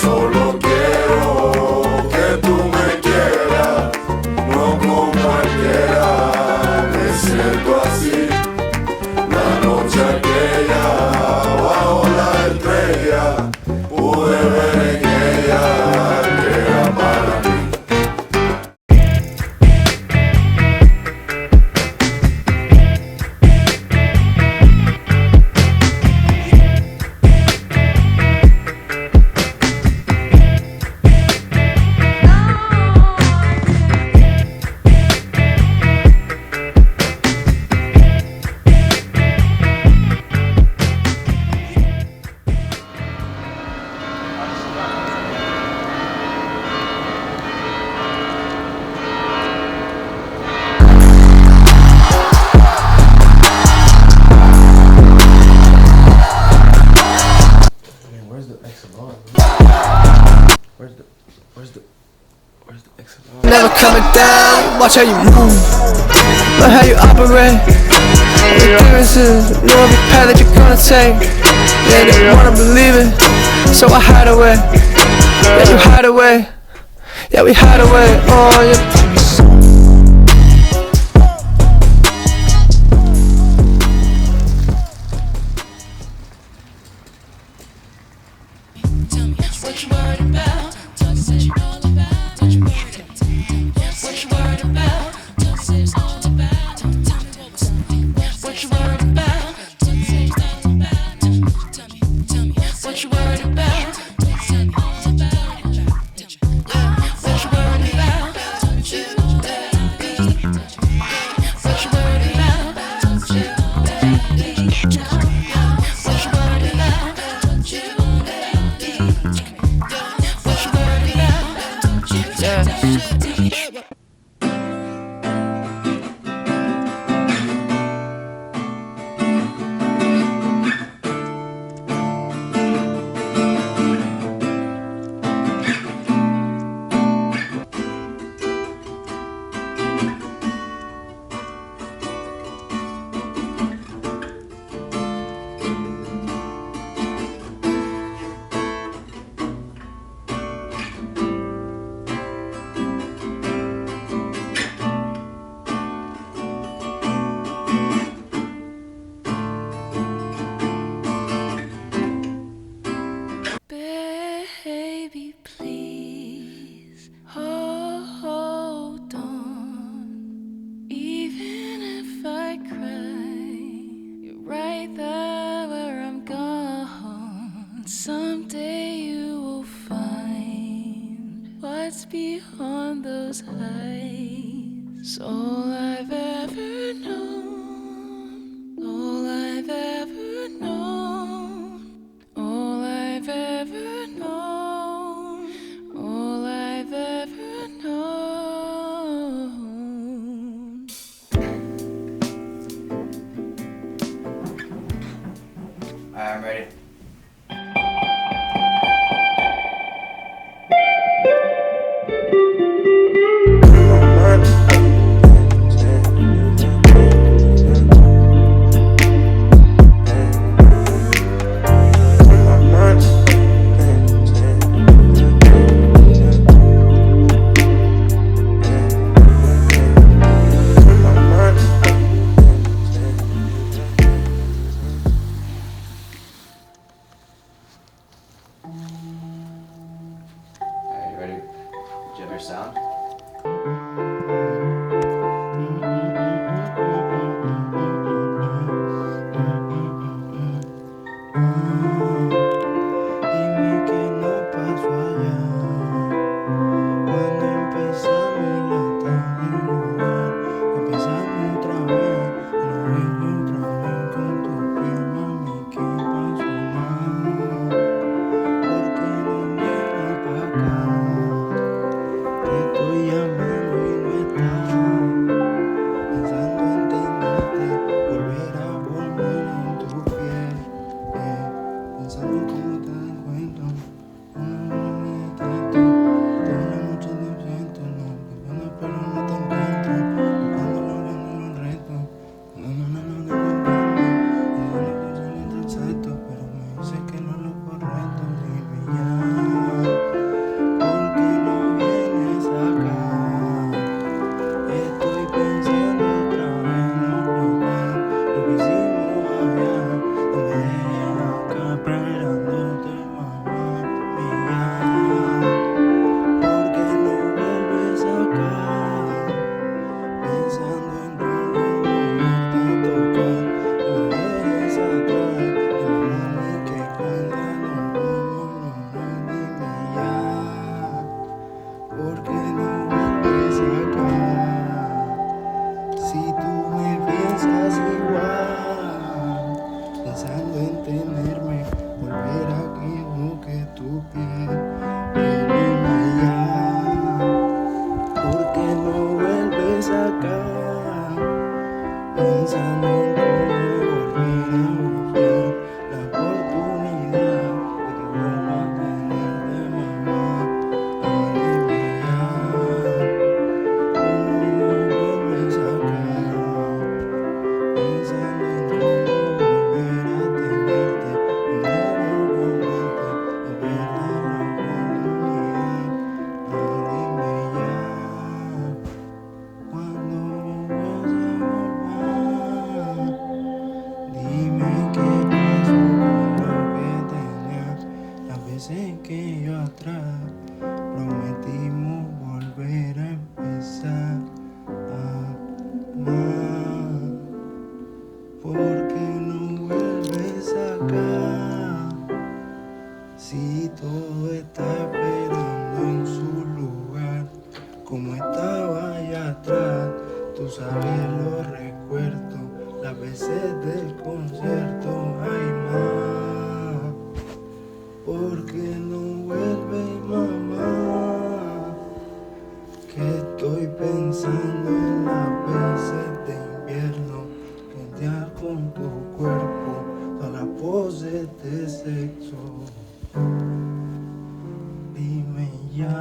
Solo quiero que tú me quieras, no como cualquiera. Me siento así, la noche aquella, bajo la estrella, pude ver en ella que era para mí. Never coming down, watch how you move, but how you operate. The differences, know every path that you're gonna take. Yeah, they wanna believe it, so I hide away. Yeah, you hide away. Yeah, we hide away. Oh, yeah. What you worried about? Talk says you all about. What you worried about? Talk says all about. Tell me what you worried about. Talk says all about. Tell me what you worried about. Tell me all about. What you worried about? Don't you let me. What you worried about? Don't you let me. What you worried about? Don't you let me. What you worried about? Don't you let me. Baby, please hold on. Even if I cry, you're right there where I'm gone. Someday you will find what's beyond those eyes. All I've ever known, all I've ever known, all I've ever known, all I've ever known. Alright, I'm ready. Alright, you ready? Do you have your sound? Dime que no pasó allá cuando empezamos la tarde lugar. Empezamos otra vez, lo veo otra vez con tu piel, mami. ¿Qué pasó más? ¿Por qué no vienes pa' acá? Te estoy tenerme, volver aquí no que tu piel, vuélveme allá, porque no vuelves acá, pensando en cómo volver a buscar la oportunidad de que vuelva a tenerte, mamá. Dime ya, cómo vuelves acá, pensando en cómo volver a tenerte, un nuevo momento, a ver la oportunidad. Dime ya, cuando vas a volver. Dime qué pasó con lo que tenías, las veces que yo atrás prometimos volver a empezar a amar. ¿Por qué no vuelves acá? Si todo está esperando en su lugar, como estaba allá atrás, tú sabes los recuerdos, las veces del concierto, hay más. ¿Por qué no vuelves, mamá? Que estoy pensando en las veces de invierno, que te con tu cuerpo, todas las poses de sexo. Dime ya.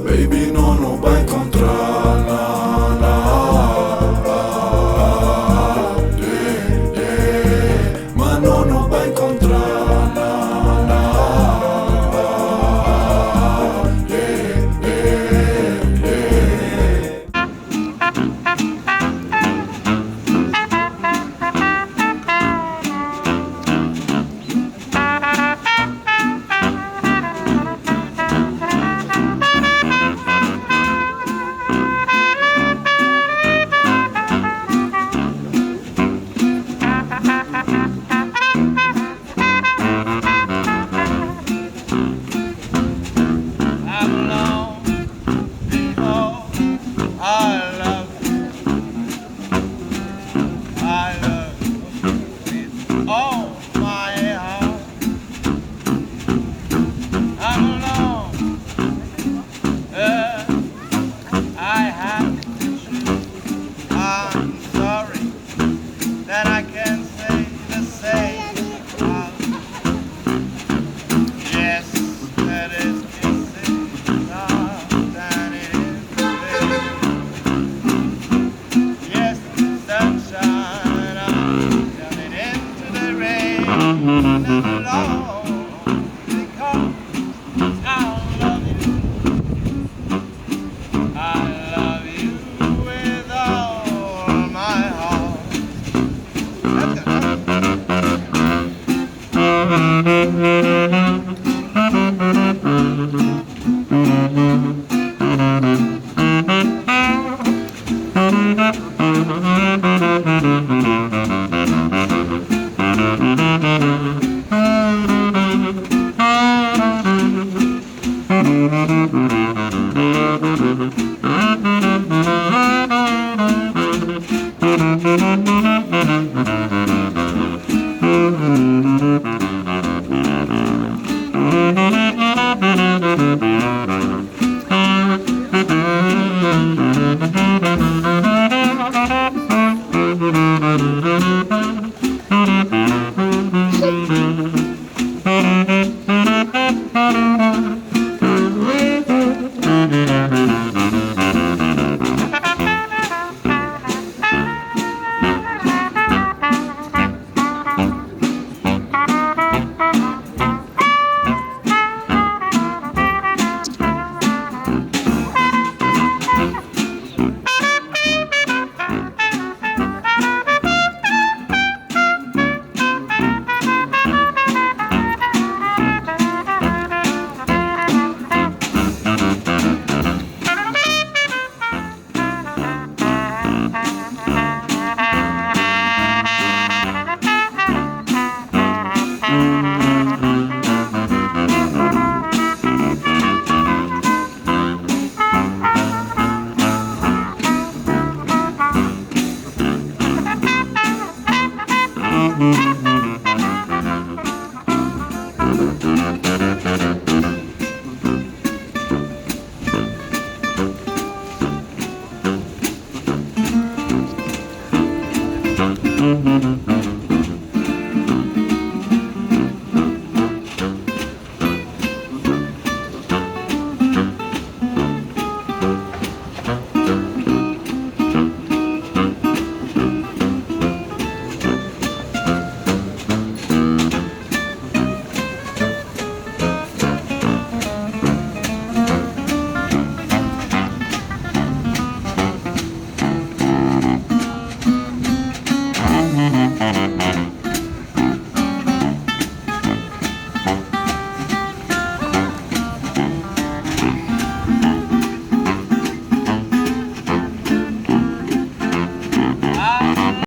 Baby, no nos va a encontrar, na, na, yeah, yeah. Más no nos va a encontrar, na, na, yeah, yeah, yeah. Thank you.